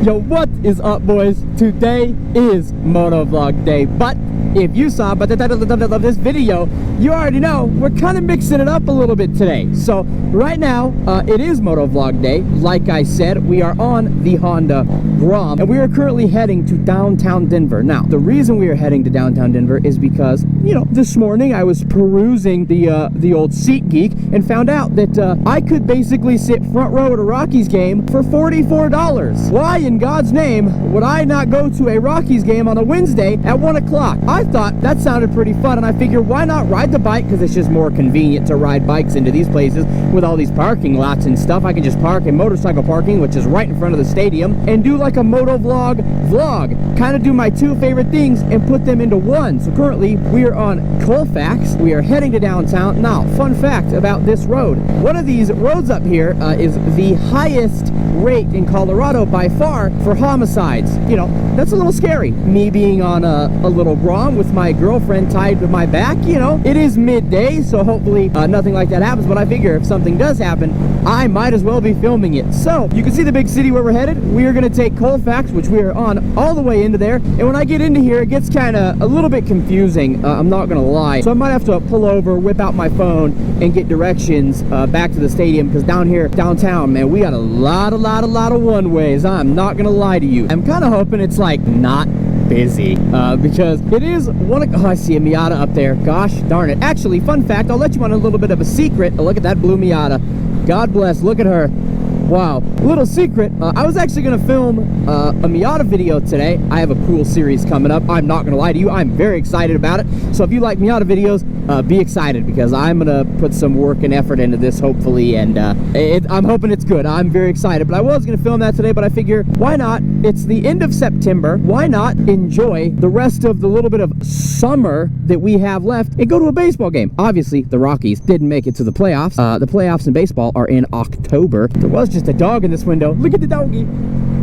Yo, what is up, boys? Today is MOTOVLOG day, but if you saw by the title of this video, you already know we're kind of mixing it up a little bit today. So right now, it is MOTOVLOG day. Like I said, we are on the Honda Grom, and we are currently heading to downtown Denver. Now, the reason we are heading to downtown Denver is because, you know, this morning I was perusing the old SeatGeek and found out that I could basically sit front row at a Rockies game for $44. Why in God's name would I not go to a Rockies game on a Wednesday at 1 o'clock? I thought that sounded pretty fun, and I figured why not ride the bike, because it's just more convenient to ride bikes into these places with all these parking lots and stuff. I can just park in motorcycle parking, which is right in front of the stadium, and do like a MOTOVLOG vlog. Kind of do my two favorite things and put them into one. So currently we are on Colfax. We are heading to downtown. Now, fun fact about this road. One of these roads up here is the highest rate in Colorado by far for homicides. You know, that's a little scary. Me being on a little Grom with my girlfriend tied to my back, you know, it is midday, so hopefully nothing like that happens, but I figure if something does happen, I might as well be filming it. So you can see the big city where we're headed. We are going to take Colfax, which we are on all the way into there, and when I get into here, it gets kind of a little bit confusing, I'm not going to lie, so I might have to pull over, whip out my phone, and get directions back to the stadium, because down here, downtown, man, we got a lot of one-ways. I'm not going to lie to you. I'm kind of hoping it's like not busy because it is oh, I see a Miata up there. Gosh darn it. Actually, fun fact, I'll let you on a little bit of a secret. Oh, look at that blue Miata. God bless. Look at her. Wow. Little secret, I was actually going to film a Miata video today. I have a cool series coming up. I'm not going to lie to you. I'm very excited about it. So if you like Miata videos, be excited, because I'm going to put some work and effort into this, hopefully, and I'm hoping it's good. I'm very excited. But I was going to film that today, but I figure, why not? It's the end of September. Why not enjoy the rest of the little bit of summer that we have left and go to a baseball game? Obviously, the Rockies didn't make it to the playoffs. The playoffs in baseball are in October. There was just a dog in this window. Look at the doggy.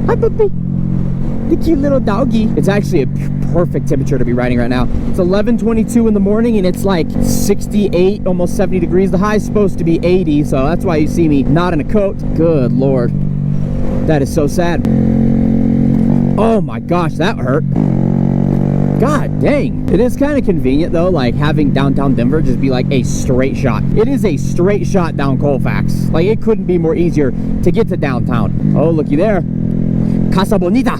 Hi, puppy. The cute little doggy. It's actually a perfect temperature to be riding right now. It's 11:22 in the morning, and it's like 68, almost 70 degrees. The high's supposed to be 80, so that's why you see me not in a coat. Good Lord. That is so sad. Oh my gosh, that hurt. God dang. It is kind of convenient though, like having downtown Denver just be like a straight shot. It is a straight shot down Colfax. Like, it couldn't be more easier to get to downtown. Oh, looky there. Casa Bonita.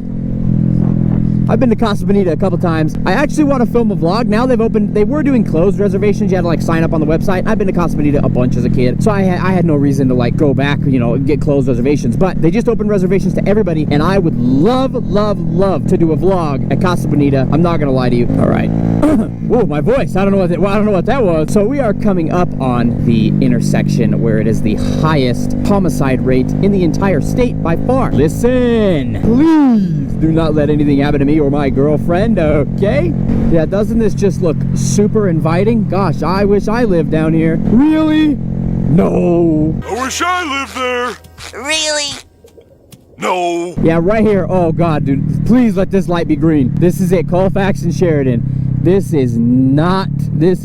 I've been to Casa Bonita a couple times. I actually want to film a vlog. Now they've opened, they were doing closed reservations. You had to like sign up on the website. I've been to Casa Bonita a bunch as a kid, so I had no reason to like go back, you know, get closed reservations. But they just opened reservations to everybody, and I would love to do a vlog at Casa Bonita. I'm not gonna lie to you. All right. Whoa, my voice. I don't know what that was. So we are coming up on the intersection where it is the highest homicide rate in the entire state by far. Listen, please do not let anything happen to me or my girlfriend, okay? Yeah, doesn't this just look super inviting? Gosh, I wish I lived down here. Really? No. I wish I lived there. Really? No. Yeah, right here. Oh God, dude, please let this light be green. This is it, Colfax and Sheridan. This is not this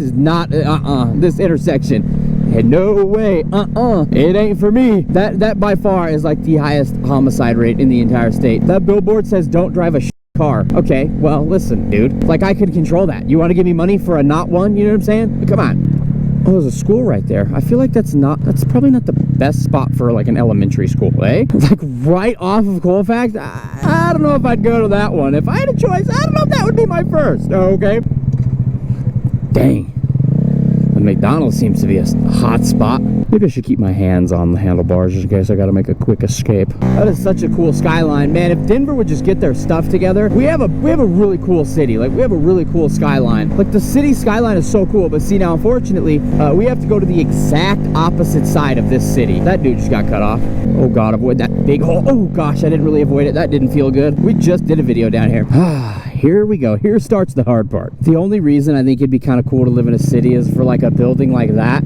intersection. Hey, no way. It ain't for me. That by far is like the highest homicide rate in the entire state. That billboard says don't drive a car. Okay, well, listen, dude. Like, I could control that. You want to give me money for a not one? You know what I'm saying? Come on. Oh, there's a school right there. I feel like that's probably not the best spot for like an elementary school, eh? Like right off of Colfax? I don't know if I'd go to that one. If I had a choice, I don't know if that would be my first. Okay. Dang. The McDonald's seems to be a hot spot. Maybe I should keep my hands on the handlebars just in case I gotta make a quick escape. That is such a cool skyline, man. If Denver would just get their stuff together, we have a really cool city. Like, we have a really cool skyline. Like, the city skyline is so cool, but see, now unfortunately we have to go to the exact opposite side of this city. That dude just got cut off. Oh God, avoid that big hole. Oh gosh, I didn't really avoid it. That didn't feel good. We just did a video down here. Here we go. Here starts the hard part. The only reason I think it'd be kind of cool to live in a city is for like a building like that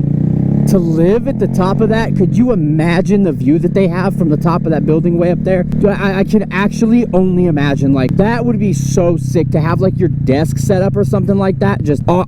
To live at the top of that, could you imagine the view that they have from the top of that building way up there? I can actually only imagine. Like, that would be so sick to have like your desk set up or something like that, just on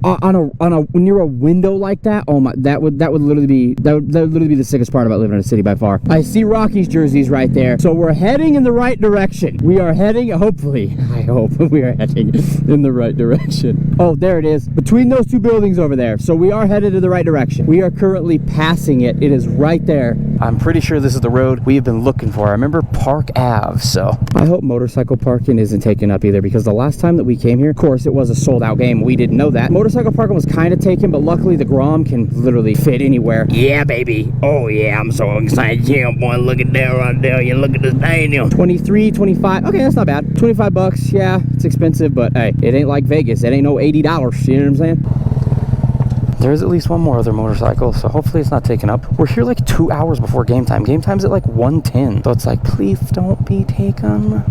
a near a window like that. Oh my, that would literally be the sickest part about living in a city by far. I see Rockies jerseys right there, so we're heading in the right direction. We are heading, hopefully, I hope we are heading in the right direction. Oh, there it is, between those two buildings over there. So we are headed in the right direction. We are currently passing it. It is right there. I'm pretty sure this is the road we have been looking for. I remember Park Ave, so I hope motorcycle parking isn't taken up either, because the last time that we came here, of course, it was a sold out game. We didn't know that. Motorcycle parking was kind of taken, but luckily the Grom can literally fit anywhere. Yeah, baby. Oh yeah, I'm so excited. Yeah, boy, look at that right there. You look at this stadium. 23, 25. Okay, that's not bad. 25 bucks. Yeah, it's expensive, but hey, it ain't like Vegas. It ain't no $80. You know what I'm saying? There's at least one more other motorcycle, so hopefully it's not taken up. We're here like 2 hours before game time. Game time's at like 1:10. So it's like, please don't be taken.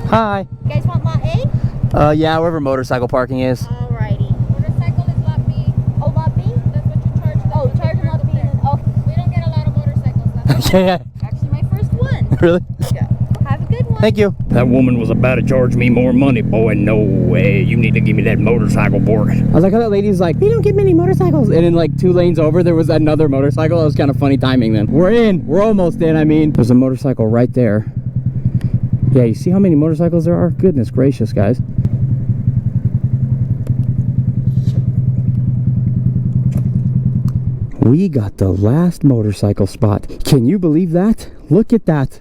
Hi. You guys want lot A? Yeah, wherever motorcycle parking is. Alrighty. Motorcycle is lot B. Oh, lot B? That's what you charge. Oh, charge lot B. Oh, we don't get a lot of motorcycles. Yeah. Actually, my first one. Really? Yeah. Have a good one. Thank you. That woman was about to charge me more money, boy. No way. You need to give me that motorcycle board. I was like, how that lady's like, we don't get many motorcycles. And in like 2 lanes over, there was another motorcycle. That was kind of funny timing then. We're in. We're almost in, I mean. There's a motorcycle right there. Yeah, you see how many motorcycles there are? Goodness gracious, guys. We got the last motorcycle spot. Can you believe that? Look at that.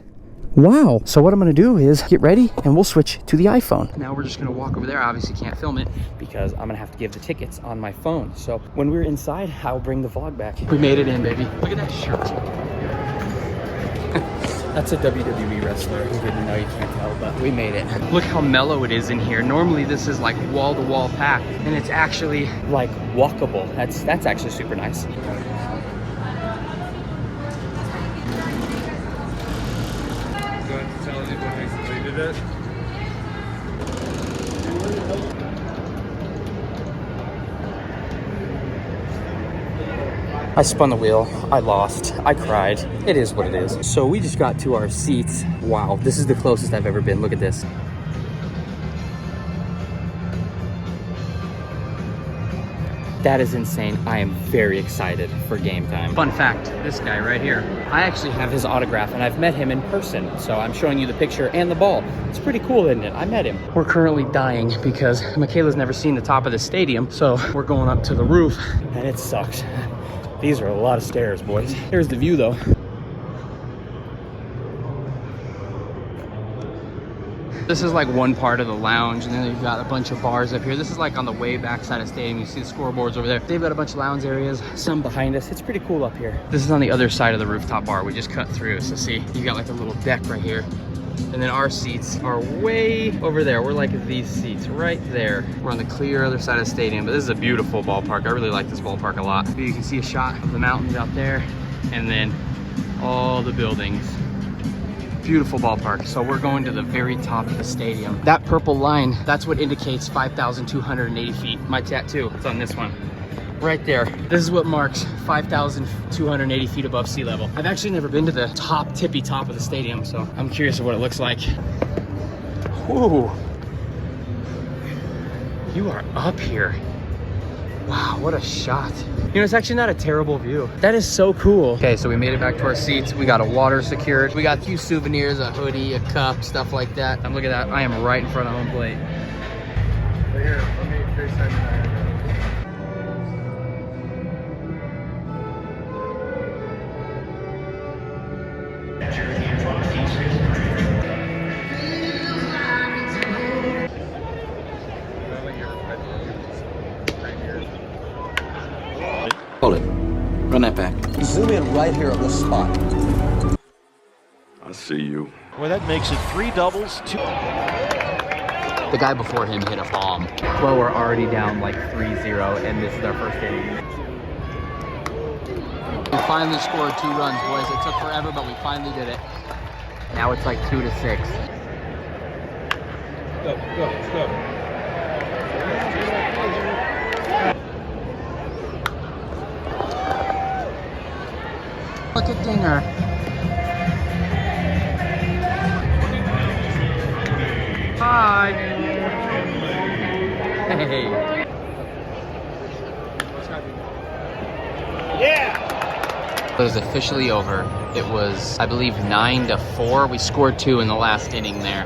Wow. So what I'm gonna do is get ready and we'll switch to the iPhone. Now we're just gonna walk over there. I obviously can't film it because I'm gonna have to give the tickets on my phone. So when we're inside, I'll bring the vlog back. We made it in, baby. Look at that shirt. That's a WWE wrestler. Who didn't know, you can't tell, but we made it. Look how mellow it is in here. Normally this is like wall-to-wall pack, and it's actually like walkable. That's actually super nice. I spun the wheel, I lost, I cried. It is what it is. So we just got to our seats. Wow, this is the closest I've ever been. Look at this. That is insane. I am very excited for game time. Fun fact, this guy right here, I actually have his autograph and I've met him in person. So I'm showing you the picture and the ball. It's pretty cool, isn't it? I met him. We're currently dying because Michaela's never seen the top of the stadium. So we're going up to the roof and it sucks. These are a lot of stairs, boys. Here's the view though. This is like one part of the lounge, and then you've got a bunch of bars up here. This is like on the way back side of the stadium. You see the scoreboards over there. They've got a bunch of lounge areas, some behind us. It's pretty cool up here. This is on the other side of the rooftop bar. We just cut through. So see, you got like a little deck right here. And then our seats are way over there. We're like these seats right there. We're on the clear other side of the stadium, but this is a beautiful ballpark. I really like this ballpark a lot. You can see a shot of the mountains out there, and then all the buildings. Beautiful ballpark. So we're going to the very top of the stadium. That purple line, that's what indicates 5,280 feet. My tattoo, it's on this one. Right there. This is what marks 5,280 feet above sea level. I've actually never been to the tippy top of the stadium, so I'm curious of what it looks like. Whoa. You are up here. Wow, what a shot. You know, it's actually not a terrible view. That is so cool. Okay, so we made it back to our seats. We got a water secured. We got a few souvenirs, a hoodie, a cup, stuff like that. And look at that. I am right in front of home plate. Here, let me FaceTime you. Hold it. Run that back. Zoom in right here on this spot. I see you. Well, that makes it 3 doubles, 2. The guy before him hit a bomb. Well, we're already down like 3-0, and this is our first inning. We finally scored 2 runs, boys. It took forever, but we finally did it. Now it's like 2-6. Go. Look at Dinger. Hi. Hey. It was officially over. It was, I believe, 9-4. We scored 2 in the last inning there.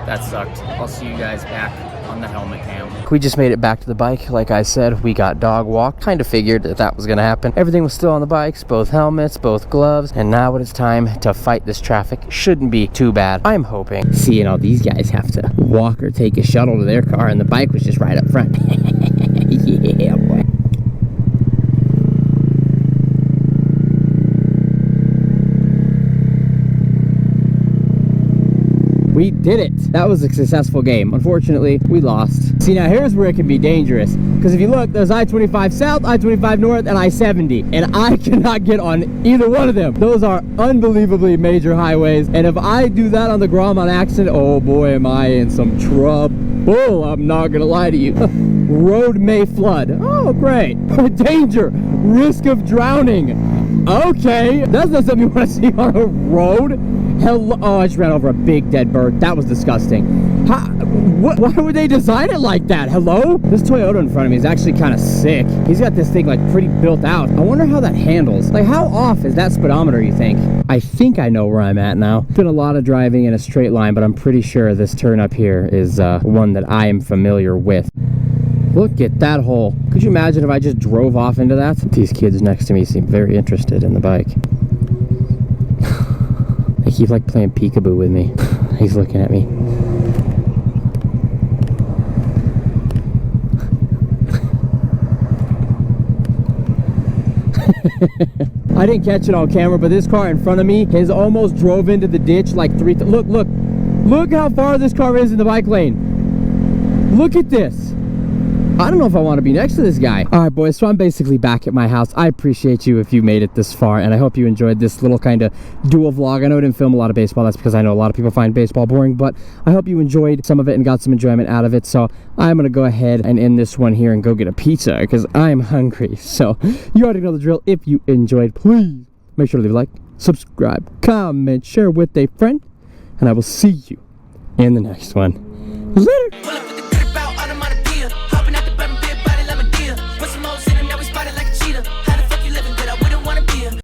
That sucked. I'll see you guys back on the helmet cam. We just made it back to the bike. Like I said, we got dog walked. Kind of figured that that was going to happen. Everything was still on the bikes, both helmets, both gloves. And now when it's time to fight this traffic, shouldn't be too bad. I'm hoping. Seeing all these guys have to walk or take a shuttle to their car, and the bike was just right up front. Yeah, boy. We did it. That was a successful game. Unfortunately, we lost. See, now here's where it can be dangerous. Because if you look, there's I-25 South, I-25 North, and I-70. And I cannot get on either one of them. Those are unbelievably major highways. And if I do that on the Grom on accident, oh boy, am I in some trouble. I'm not gonna lie to you. Road may flood. Oh, great. Danger. Risk of drowning. Okay. That's not something you want to see on a road. Hello. Oh, I just ran over a big dead bird. That was disgusting. Why would they design it like that? Hello? This Toyota in front of me is actually kind of sick. He's got this thing like pretty built out. I wonder how that handles. Like, how off is that speedometer, you think? I think I know where I'm at now. Been a lot of driving in a straight line, but I'm pretty sure this turn up here is one that I am familiar with. Look at that hole. Could you imagine if I just drove off into that? These kids next to me seem very interested in the bike. They keep like playing peekaboo with me. He's looking at me. I didn't catch it on camera, but this car in front of me has almost drove into the ditch like look how far this car is in the bike lane. Look at this. I don't know if I want to be next to this guy. All right, boys, so I'm basically back at my house. I appreciate you if you made it this far, and I hope you enjoyed this little kind of dual vlog. I know I didn't film a lot of baseball. That's because I know a lot of people find baseball boring, but I hope you enjoyed some of it and got some enjoyment out of it. So I'm going to go ahead and end this one here and go get a pizza because I'm hungry. So you already know the drill. If you enjoyed, please make sure to leave a like, subscribe, comment, share with a friend, and I will see you in the next one. Later.